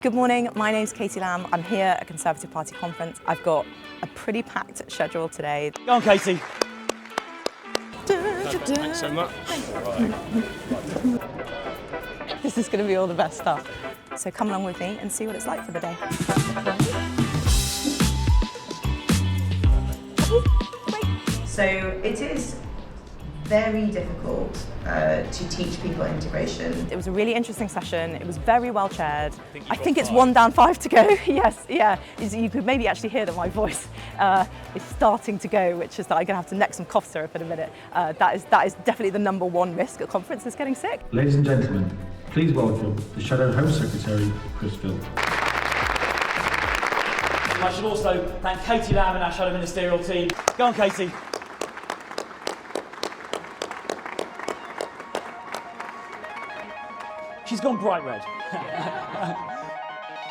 Good morning, my name's Katie Lamb. I'm here at a Conservative Party conference. I've got a pretty packed schedule today. Go on, Katie. Thanks so much. This is going to be all the best stuff. So come along with me and see what it's like for the day. So it is very difficult to teach people integration. It was a really interesting session. It was very well chaired. I think it's 1 down 5 to go. Yes, yeah. You could maybe actually hear that my voice is starting to go, which is that I'm going to have to neck some cough syrup in a minute. That is definitely the #1 risk at conferences, getting sick. Ladies and gentlemen, please welcome the Shadow House Secretary, Chris Phil. I should also thank Katie Lamb and our Shadow Ministerial team. Go on, Katie. She's gone bright red.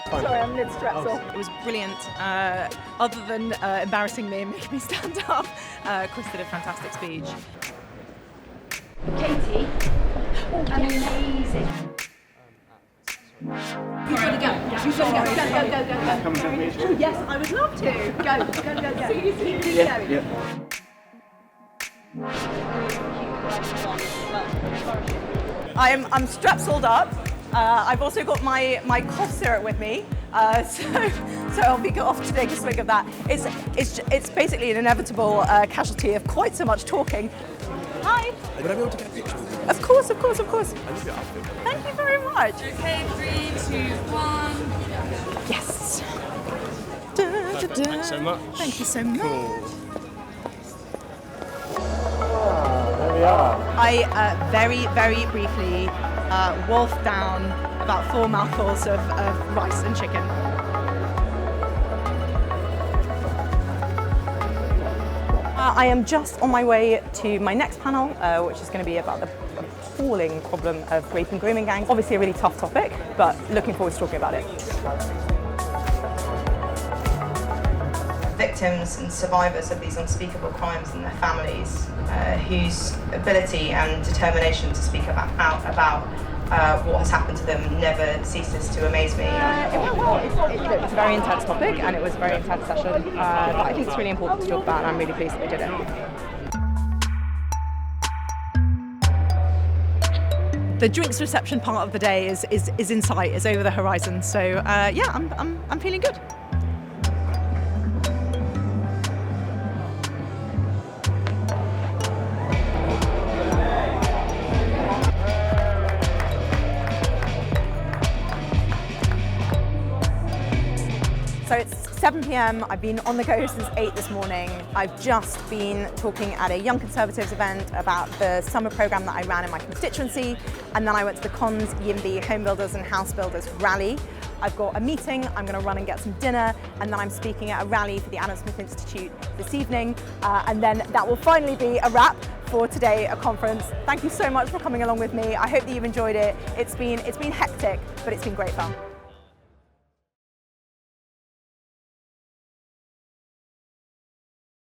Sorry, I'm mid-strepsil. It was brilliant. Other than embarrassing me and making me stand up, Chris did a fantastic speech. Katie, amazing. You've got to go. You've got to go. Go. Come and me. Yes, I would love to. Go. Keep going. I'm strepsiled up. I've also got my cough syrup with me, so I'll be off to take a swig of that. It's basically an inevitable casualty of quite so much talking. Hi. Would I be able to get a picture with you? Of course. I love your outfit. Thank you very much. Okay, 3, 2, 1. Yes. Thanks so much. Thank you so much. Cool. There we are. I very briefly wolfed down about 4 mouthfuls of rice and chicken. I am just on my way to my next panel, which is going to be about the appalling problem of rape and grooming gangs. Obviously a really tough topic, but looking forward to talking about it. Victims and survivors of these unspeakable crimes and their families, whose ability and determination to speak about what has happened to them never ceases to amaze me. It went well. It's a very intense topic and it was a very intense session, but I think it's really important to talk about and I'm really pleased that we did it. The drinks reception part of the day is in sight, is over the horizon, so yeah, I'm feeling good. So it's 7 p.m, I've been on the go since 8 this morning. I've just been talking at a Young Conservatives event about the summer programme that I ran in my constituency, and then I went to the Cons YIMBY Home Builders and House Builders rally. I've got a meeting, I'm going to run and get some dinner, and then I'm speaking at a rally for the Adam Smith Institute this evening, and then that will finally be a wrap for today at conference. Thank you so much for coming along with me. I hope that you've enjoyed it. It's been hectic, but it's been great fun.